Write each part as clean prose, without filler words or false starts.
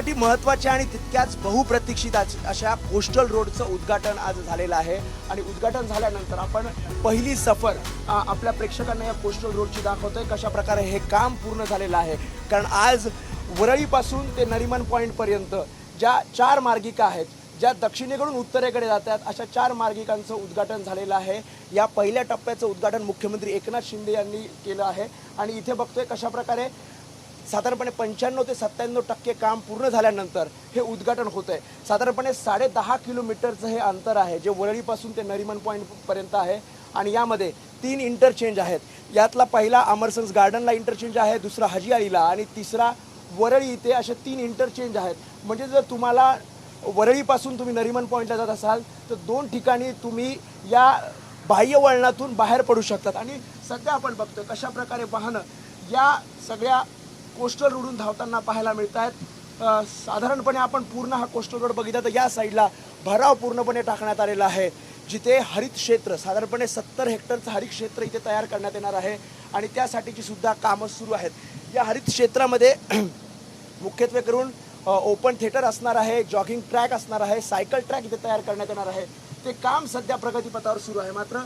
मुंबईसाठी महत्त्वाचे आणि तितक्याच बहुप्रतीक्षित अशा कोस्टल रोडचं उद्घाटन आज झालेलं आहे आणि उद्घाटन झाल्यानंतर आपण पहिली सफर आपल्या प्रेक्षकांना या कोस्टल रोडची दाखवतोय कशा प्रकारे हे काम पूर्ण झालेलं आहे। कारण आज वरळीपासून ते नरिमन पॉईंटपर्यंत ज्या 4 मार्गिका आहेत, ज्या दक्षिणेकडून उत्तरेकडे जातात, अशा 4 मार्गिकांचं उद्घाटन झालेलं आहे। या पहिल्या टप्प्याचं उद्घाटन मुख्यमंत्री एकनाथ शिंदे यांनी केलं आहे आणि इथे बघतोय कशा प्रकारे साधारणपणे 95 ते 97% काम पूर्ण झाल्यानंतर हे उद्घाटन होतंय। साधारणपणे 10.5 किलोमीटरचं हे अंतर आहे जे वरळीपासून ते नरिमन पॉईंटपर्यंत आहे आणि यामध्ये 3 इंटरचेंज आहेत। यातला पहिला अमरसन्स गार्डनला इंटरचेंज आहे, दुसरा हजियाळीला आणि तिसरा वरळी इथे, असे 3 इंटरचेंज आहेत। म्हणजे जर तुम्हाला वरळीपासून तुम्ही नरिमन पॉईंटला जात असाल तर 2 ठिकाणी तुम्ही या बाह्य वळणातून बाहेर पडू शकतात। आणि सध्या आपण बघतोय कशा प्रकारे वाहनं या सगळ्या कोस्टल रोडून धावताना पाहायला मिळत आहेत। साधारणपणे आपण पूर्ण हा कोस्टल रोड बघितला तर या साईडला भराव पूर्णपणे टाकण्यात आलेला आहे, जिथे हरित क्षेत्र साधारणपणे 70 हेक्टरचं हरित क्षेत्र इथे तयार करण्यात येणार आहे आणि त्यासाठीची सुद्धा कामं सुरू आहेत। या हरित क्षेत्रामध्ये मुख्यत्वे करून ओपन थिएटर असणार आहे, जॉगिंग ट्रॅक असणार आहे, सायकल ट्रॅक इथे तयार करण्यात येणार आहे। ते काम सध्या प्रगतीपथावर सुरू आहे। मात्र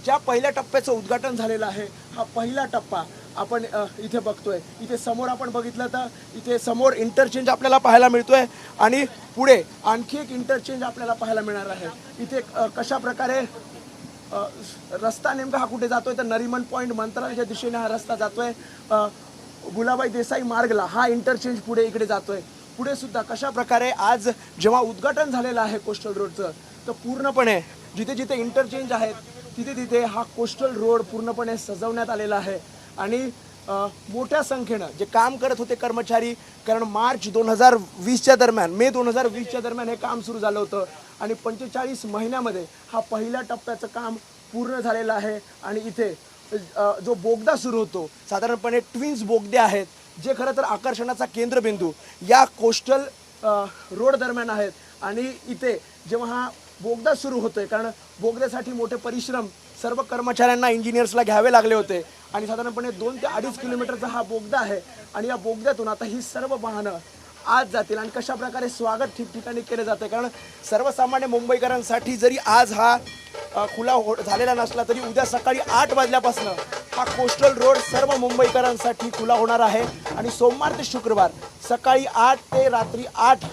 ज्या पहिल्या टप्प्याचं उद्घाटन झालेलं आहे, हा पहिला टप्पा आपण इथे बघतोय। इथे समोर आपण बघितलं तर इथे समोर इंटरचेंज आपल्याला पाहायला मिळतोय आणि पुढे आणखी एक इंटरचेंज आपल्याला पाहायला मिळणार आहे। इथे कशा प्रकारे रस्ता नेमका हा कुठे जातोय तर नरिमन पॉईंट मंत्रालयाच्या दिशेने हा रस्ता जातोय। गुलाबाई देसाई मार्गला हा इंटरचेंज पुढे इकडे जातोय। पुढे सुद्धा कशा प्रकारे आज जेव्हा उद्घाटन झालेलं आहे कोस्टल रोडचं तर पूर्णपणे जिथे जिथे इंटरचेंज आहेत तिथे तिथे हा कोस्टल रोड पूर्णपणे सजवण्यात आलेला आहे आणि मोठ्या संख्येनं जे काम करत होते कर्मचारी, कारण मार्च 2020च्या दरम्यान, मे 2020च्या दरम्यान हे काम सुरू झालं होतं आणि 45 महिन्यामध्ये हा पहिल्या टप्प्याचं काम पूर्ण झालेलं आहे। आणि इथे जो बोगदा सुरू होतो, साधारणपणे ट्विन्स बोगदे आहेत जे खरं तर आकर्षणाचा केंद्रबिंदू या कोस्टल रोड दरम्यान आहेत। आणि इथे जेव्हा हा बोगदा सुरू होतोय, कारण बोगद्यासाठी मोठे परिश्रम सर्व कर्मचाऱ्यांना, इंजिनियर्सला घ्यावे लागले होते आणि साधारणपणे 2 ते 2.5 किलोमीटरचा हा बोगदा आहे आणि या बोगद्यातून आता ही सर्व वाहनं आज जातील आणि कशा प्रकारे स्वागत ठिकठिकाणी केले जाते। कारण सर्वसामान्य मुंबईकरांसाठी जरी आज हा खुला झालेला नसला तरी उद्या सकाळी 8 वाजल्यापासून हा कोस्टल रोड सर्व मुंबईकरांसाठी खुला होणार आहे आणि सोमवार ते शुक्रवार सकाळी 8 ते रात्री 8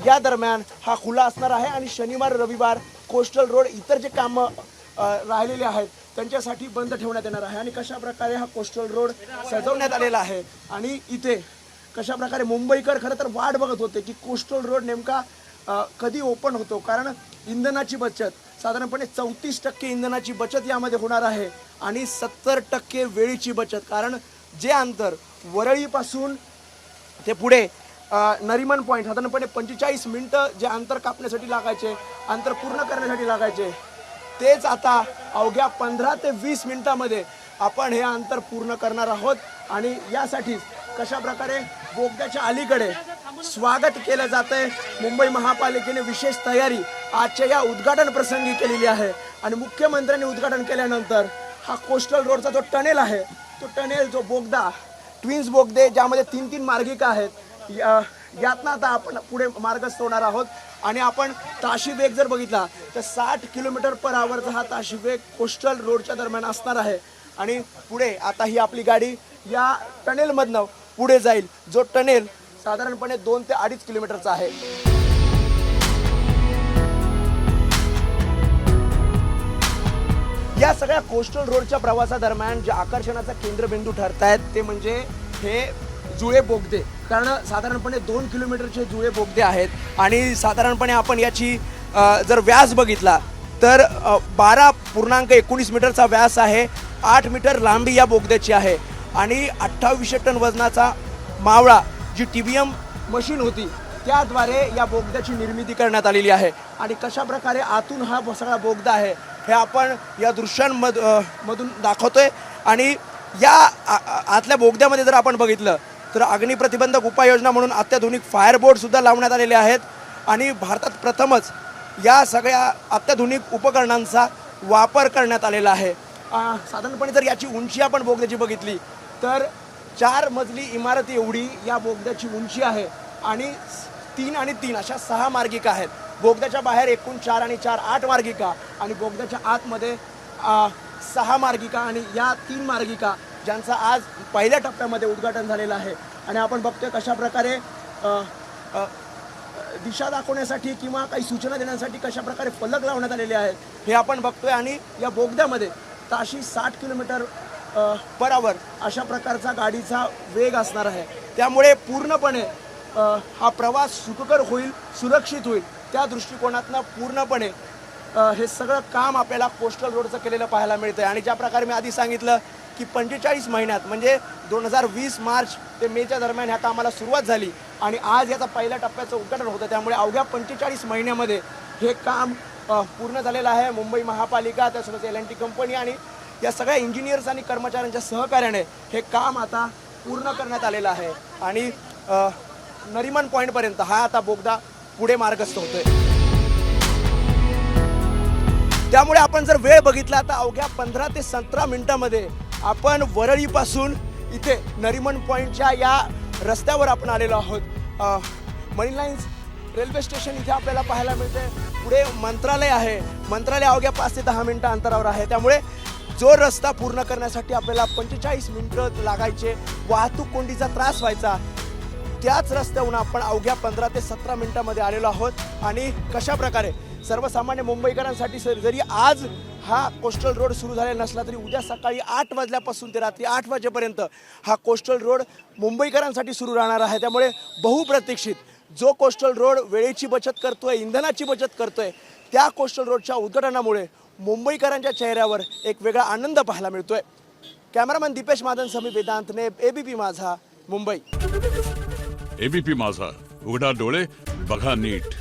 या दरम्यान हा खुला असणार आहे आणि शनिवार रविवार कोस्टल रोड इतर जे कामं राहिलेले आहेत त्यांच्यासाठी बंद ठेवण्यात येणार आहे। आणि कशा प्रकारे हा कोस्टल रोड सजवण्यात आलेला आहे आणि इथे कशा प्रकारे मुंबईकर खरं तर वाट बघत होते की कोस्टल रोड नेमका कधी ओपन होतो, कारण इंधनाची बचत साधारणपणे 34% इंधनाची बचत यामध्ये होणार आहे आणि 70% वेळेची बचत। कारण जे अंतर वरळीपासून ते पुढे नरिमन पॉईंट साधारणपणे 45 मिनिटं जे अंतर कापण्यासाठी लागायचे, अंतर पूर्ण करण्यासाठी लागायचे, तेच आता अवघ्या 15 ते 20 मिनिटांमध्ये आपण हे अंतर पूर्ण करणार आहोत। आणि यासाठी कशा प्रकारे बोगद्याच्या अलीकडे स्वागत केलं जातंय, मुंबई महापालिकेने विशेष तयारी आजच्या या उद्घाटन प्रसंगी केलेली आहे। आणि मुख्यमंत्र्यांनी उद्घाटन केल्यानंतर हा कोस्टल रोडचा जो टनेल आहे, तो टनेल, जो बोगदा, ट्विन्स बोगदे ज्यामध्ये 3-3 मार्गिका आहेत, यातनं आता आपण पुढे मार्गस्थ होणार आहोत। आणि आपण ताशी वेग जर बघितला तर 60 किलोमीटर पर आवरचा हा ताशी वेग कोस्टल रोडच्या दरम्यान असणार आहे। आणि पुढे आता ही आपली गाडी या टनेलमधनं पुढे जाईल, जो टनेल साधारणपणे 2 ते 2.5 किलोमीटरचा आहे। या सगळ्या कोस्टल रोडच्या प्रवासादरम्यान जे आकर्षणाचा केंद्रबिंदू ठरत आहेत ते म्हणजे हे जुळे बोगदे। कारण साधारणपणे 2 किलोमीटरचे जुळे बोगदे आहेत आणि साधारणपणे आपण याची जर व्यास बघितला तर 12.19 मीटरचा व्यास आहे, 8 मीटर लांबी या बोगद्याची आहे आणि 2800 टन वजनाचा मावळा जी TBM मशीन होती त्याद्वारे या बोगद्याची निर्मिती करण्यात आलेली आहे। आणि कशा प्रकारे आतून हा सगळा बोगदा आहे हे आपण या दृश्यांमधून दाखवतोय। आणि या आतल्या बोगद्यामध्ये जर आपण बघितलं तर अग्निप्रतिबंधक उपाययोजना म्हणून अत्याधुनिक फायर बोर्ड सुद्धा लावण्यात आलेले आहेत आणि भारतात प्रथमच या सगळ्या अत्याधुनिक उपकरणांचा वापर करण्यात आलेला आहे। साधारणपणे जर याची उंची आपण बोगद्याची बघितली तर 4 मजली इमारती एवढी या बोगद्याची उंची आहे आणि 3 आणि 3 अशा 6 मार्गिका आहेत. बोगद्याच्या बाहेर एकूण 4 आणि 4 8 मार्गिका आणि बोगद्याच्या आतमध्ये 6 मार्गिका आणि या 3 मार्गिका ज्यांचं आज पहिल्या टप्प्यामध्ये उद्घाटन झालेलं आहे. आणि आपण बघतोय कशा प्रकारे दिशा दाखवण्यासाठी किंवा काही सूचना देण्यासाठी कशा प्रकारे फलक लावण्यात आलेले आहेत हे आपण बघतोय. आणि या बोगद्यामध्ये ताशी 60 किलोमीटर पर आवर अशा प्रकारचा गाडीचा वेग असणार आहे. त्यामुळे पूर्णपणे हा प्रवास सुखकर होईल, सुरक्षित होईल. त्या दृष्टिकोनातनं पूर्णपणे हे सगळं काम आपल्याला कोस्टल रोडचं केलेलं पाहायला मिळतं आहे. आणि ज्या प्रकारे मी आधी सांगितलं की 45 महिन्यात म्हणजे 2020 मार्च ते मेच्या दरम्यान ह्या कामाला सुरुवात झाली आणि आज याचा पहिल्या टप्प्याचं उद्घाटन होतं. त्यामुळे अवघ्या 45 महिन्यामध्ये हे काम पूर्ण झालेलं आहे. मुंबई महापालिका त्यासोबत L&T कंपनी आणि या सगळ्या इंजिनियर्स आणि कर्मचाऱ्यांच्या सहकार्याने हे काम आता पूर्ण करण्यात आलेलं आहे. आणि नरिमन पॉईंटपर्यंत हा आता बोगदा पुढे मार्गस्थ होतोय. त्यामुळे आपण जर वेळ बघितला तर अवघ्या 15 ते 17 मिनिटांमध्ये आपण वरळीपासून इथे नरिमन पॉईंटच्या या रस्त्यावर आपण आलेलो आहोत. मरीन लाईन्स रेल्वे स्टेशन इथे आपल्याला पाहायला मिळते. पुढे मंत्रालय आहे. मंत्रालय अवघ्या 5 ते 10 मिनिटं अंतरावर आहे. त्यामुळे जो रस्ता पूर्ण करण्यासाठी आपल्याला 45 मिनिटं लागायचे, वाहतूक कोंडीचा त्रास व्हायचा, त्याच रस्त्यावरून आपण अवघ्या 15 ते 17 मिनिटांमध्ये आलेलो आहोत. आणि कशा प्रकारे सर्वसामान्य मुंबईकरांसाठी जरी आज हा कोस्टल रोड सुरू झालेला नसला तरी उद्या सकाळी 8 वाजल्यापासून ते रात्री 8 वाजेपर्यंत हा कोस्टल रोड मुंबईकरांसाठी सुरू राहणार आहे. त्यामुळे बहुप्रतीक्षित जो कोस्टल रोड वेळेची बचत करतोय, इंधनाची बचत करतोय, त्या कोस्टल रोडच्या उद्घाटनामुळे मुंबईकरांच्या चेहऱ्यावर एक वेगळा आनंद पाहायला मिळतोय. कॅमेरामॅन दीपेश मादन समी वेदांतने ABP माझा मुंबई. ABP माझा, उघडा डोळे बघा नीट.